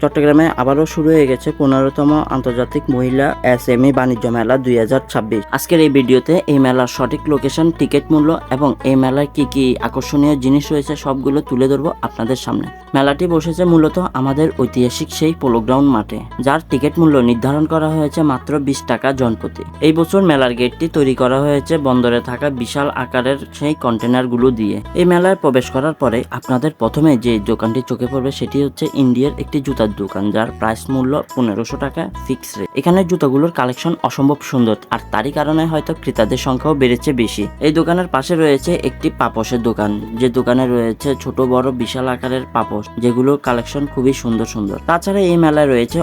চট্টগ্রামে আবারও শুরু হয়ে গেছে 15তম আন্তর্জাতিক মহিলা এসএমই বাণিজ্য মেলা 2026। আজকের এই ভিডিওতে এই মেলার সঠিক লোকেশন, টিকিট মূল্য এবং এই মেলায় কি কি আকর্ষণীয় জিনিস রয়েছে সবগুলো তুলে ধরবো আপনাদের সামনে। মেলাটি বসেছে মূলত আমাদের ঐতিহাসিক সেই পোলো গ্রাউন্ড মাঠে, যার টিকিট মূল্য নির্ধারণ করা হয়েছে মাত্র 20 টাকা জনপ্রতি। এই বছর মেলার গেটটি তৈরি করা হয়েছে বন্দরে থাকা বিশাল আকারের সেই কন্টেনারগুলো দিয়ে। এই মেলায় প্রবেশ করার পরে আপনাদের প্রথমে যে দোকানটি চোখে পড়বে সেটি হচ্ছে ইন্ডিয়ার একটি জুতার দোকান, যার প্রাইস মূল্য 1500 টাকা ফিক্স রেট। এখানে জুতাগুলোর কালেকশন অসম্ভব সুন্দর, আর তারই কারণে হয়তো ক্রেতাদের সংখ্যাও বেড়েছে বেশি। এই দোকানের পাশে রয়েছে একটি পাপোশের দোকান, যে দোকানে রয়েছে ছোট বড় বিশাল আকারের পাপোশ, যেগুলোর কালেকশন খুবই সুন্দর সুন্দর। তাছাড়া এই মেলায় রয়েছে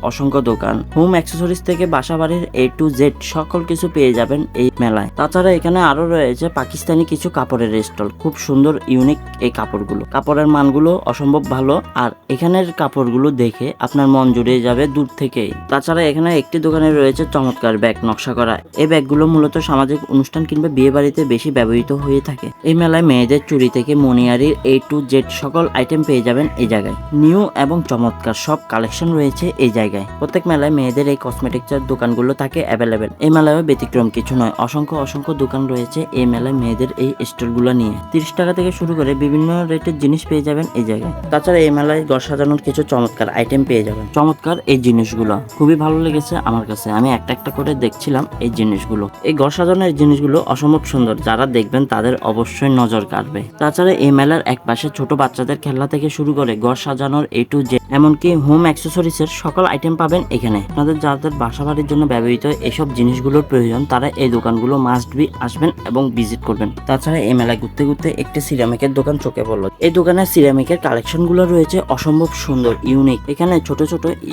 অসংখ্য দোকান, হোম অ্যাক্সেসরিজ থেকে বাসাবাড়ির A to Z সকল কিছু পেয়ে যাবেন এই মেলায়। তাছাড়া এখানে আরো রয়েছে পাকিস্তানি কিছু কাপড়ের স্টল, খুব সুন্দর ইউনিক এই কাপড়গুলো, কাপড়ের মানগুলো অসম্ভব ভালো, আর এখানের কাপড়গুলো দেখে আপনার মন জুড়িয়ে যাবে দূর থেকেই। তাছাড়া এখানে একটি দোকানে রয়েছে চমৎকার ব্যাগ নকশা করা। এই ব্যাগগুলো মূলত সামাজিক অনুষ্ঠান কিংবা বিয়ে বাড়িতে বেশি ব্যবহৃত হয়ে থাকে। এই মেলায় মেয়েদের চুড়ি থেকে মনিয়ারির A to Z সকল আইটেম পেয়ে যাবেন এই জায়গায়। নিউ এবং চমৎকার সব কালেকশন রয়েছে এই জায়গায়। প্রত্যেক মেলায় মেয়েদের এই কসমেটিক্সের দোকানগুলো থাকে অ্যাভেলেবেল। এই মেলায় ব্যতিক্রম কিছু নয়, অসংখ্য দোকান রয়েছে এই মেলায় মেয়েদের এই স্টলগুলো নিয়ে। 30 টাকা থেকে শুরু করে বিভিন্ন রেটের জিনিস পেয়ে যাবেন এই জায়গায়। তাছাড়া এই মেলায় ঘর সাজানোর কিছু চমৎকার আইটেম পেয়ে যাবেন। চমৎকার এই জিনিসগুলো খুবই ভালো লেগেছে আমার কাছে, আমি একটা করে দেখছিলাম এই জিনিসগুলো। এই ঘর সাজানোর জিনিসগুলো অসম্ভব সুন্দর, যারা দেখবেন তাদের অবশ্যই নজর কাটবে। তাছাড়া এই মেলার এক পাশে ছোট বাচ্চাদের খেলনা থেকে শুরু করে ঘর সাজানোর A to Z এমনকি হোম অ্যাক্সেসরিজের সকল আইটেম পাবেন এখানে। আপনাদের যাদের বাসা বাড়ির জন্য ব্যবহৃত এসব জিনিসগুলোর প্রয়োজন, তারা এই দোকানগুলো মাস্ট বি আসবেন এবং ভিজিট করবেন। তাছাড়া এই মেলায় ঘুরতে ঘুরতে একটি সিরামিকের দোকান চোখে পড়লো। এই দোকানের সিরামিকের কালেকশন গুলো রয়েছে অসম্ভব সুন্দর ইউনিক। এখানে ছোট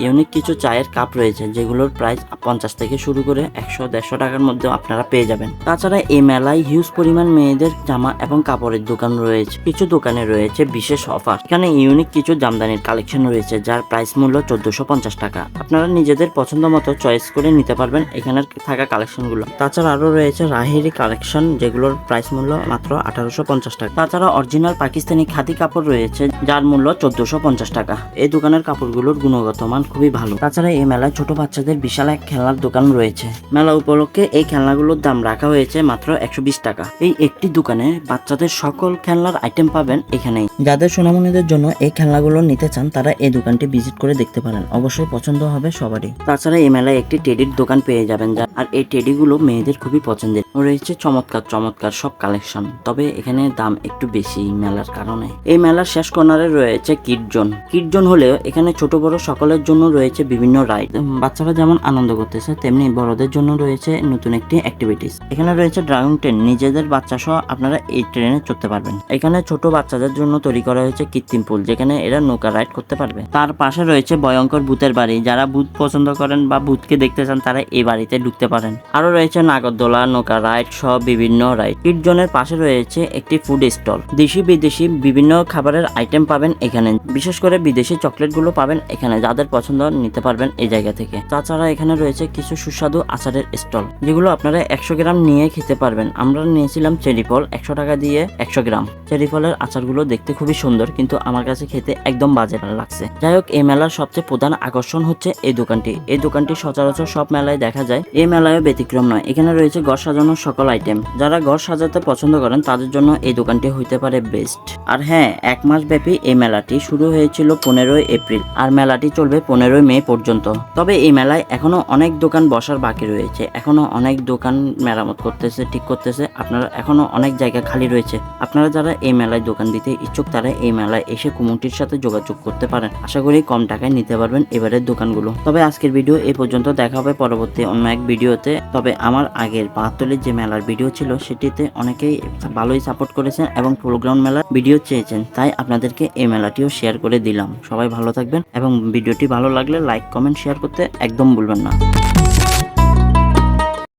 ইউনিক কিছু চায়ের কাপ রয়েছে, যেগুলোর প্রাইস 50 থেকে শুরু করে 100-150 টাকার মধ্যে আপনারা পেয়ে যাবেন। তাছাড়া এই মেলায় হিউজ পরিমাণ মেয়েদের জামা এবং কাপড়ের দোকান রয়েছে। কিছু দোকানে রয়েছে বিশেষ অফার। এখানে ইউনিক কিছু জামদানির কালেকশন রয়েছে, যার প্রাইস মূল্য 1450 টাকা। আপনারা নিজেদের পছন্দ মতো চয়েস করে নিতে পারবেন এখানে থাকা কালেকশন গুলো। তাছাড়া আরো রয়েছে রাহেরি কালেকশন, যেগুলোর প্রাইস মূল্য মাত্র 1850 টাকা। তাছাড়া অরিজিনাল পাকিস্তানি খাদি কাপড় রয়েছে, যার মূল্য 1450 টাকা। এই দোকানের কাপড়গুলোর গুণগত মান খুবই ভালো। তাছাড়া এই মেলায় ছোট বাচ্চাদের বিশাল এক খেলনার দোকান রয়েছে। মেলা উপলক্ষে এই খেলনাগুলোর দাম রাখা হয়েছে মাত্র 120 টাকা। এই একটি দোকানে বাচ্চাদের সকল খেলনার আইটেম পাবেন এখানেই। যাদের সোনামণিদের জন্য এই খেলনাগুলো নিতে চান, তারা এই দোকানটি ভিজিট করে দেখতে পারেন, অবশ্যই পছন্দ হবে সবারই। তাছাড়া এই মেলায় একটি টেডির দোকান পেয়ে যাবেন, আর এই টেডিগুলো মেয়েদের খুবই পছন্দের। রয়েছে চমৎকার সব কালেকশন, তবে এখানে দাম একটু বেশি মেলার কারণে। এই মেলার শেষ কর্নারে রয়েছে কিড জোন হলেও এখানে ছোট বড় সকলের জন্য রয়েছে বিভিন্ন রাইড। বাচ্চারা যেমন আনন্দ করতেছে, তেমনি বড়দের জন্য রয়েছে নতুন একটি অ্যাক্টিভিটিস। এখানে রয়েছে ড্রাগন ট্রেন, নিজেদের বাচ্চা সহ আপনারা এই ট্রেনে চড়তে পারবেন। এখানে ছোট বাচ্চাদের জন্য তৈরি করা হয়েছে কৃত্রিম পুল, যেখানে এরা নৌকা রাইড করতে পারবে। তার পাশে রয়েছে ভয়ঙ্কর ভূতের বাড়ি, যারা ভূত পছন্দ করেন বা ভূতকে দেখতে চান তারা এই বাড়িতে ঢুকতে পারেন। আরো রয়েছে নাগরদোলা, নৌকা রাইড সহ বিভিন্ন রাইড। কিড জোনের পাশে রয়েছে একটি ফুড স্টল, দেশি বিদেশি বিভিন্ন খাবারের আইটেম পাবেন এখানে। বিশেষ করে বিদেশি চকলেট গুলো পাবেন এখানে, যাদের পছন্দ নিতে পারবেন এই জায়গা থেকে। তাছাড়া এখানে রয়েছে কিছু সুস্বাদু আচারের স্টল, যেগুলো আপনারা 100 গ্রাম নিয়ে খেতে পারবেন। আমরা নিয়েছিলাম চেরি ফল, 100 টাকা দিয়ে 100 গ্রাম। চেরি ফলের আচারগুলো দেখতে খুবই সুন্দর, কিন্তু আমার কাছে খেতে একদম বাজে লাগছে। যাই হোক, এই মেলার সবচেয়ে প্রধান আকর্ষণ হচ্ছে এই দোকানটি। এই দোকানটি সচরাচর সব মেলায় দেখা যায়, এই মেলায় ব্যতিক্রম নয়। এখানে রয়েছে ঘর সাজানোর সকল আইটেম। যারা ঘর সাজাতে পছন্দ করেন তাদের জন্য এই দোকানটি হইতে পারে বেস্ট। আর হ্যাঁ, 1 মাস ব্যাপী এই মেলাটি শুরু হয়েছিল 15 এপ্রিল, আর মেলাটি চলবে 15 মে পর্যন্ত। তবে এই মেলায় এখনো অনেক দোকান বসার বাকি রয়েছে, এখনো অনেক দোকান মেরামত করতেছে, ঠিক করতেছে। আপনারা এখনো অনেক জায়গা খালি রয়েছে। আপনারা যারা এই মেলায় দোকান দিতে ইচ্ছুক, তারা এই মেলায় এসে কমিটির সাথে যোগাযোগ করতে পারেন। আশা করি কম টাকায় নিতে পারবেন এবারের দোকানগুলো। তবে আজকের ভিডিও এই পর্যন্ত, দেখা হবে পরবর্তী অন্য এক ভিডিওতে। তবে আমার আগের 72 যে মেলার ভিডিও ছিল, সেটিতে অনেকেই ভালোই সাপোর্ট করেছেন এবং পোলো গ্রাউন্ড মেলার ভিডিও চেয়েছেন, তাই আপনাদেরকে এই মেলাটিও শেয়ার করে দিলাম। সবাই ভালো থাকবেন এবং ভিডিওটি ভালো লাগলে লাইক, কমেন্ট, শেয়ার করতে একদম ভুলবেন না।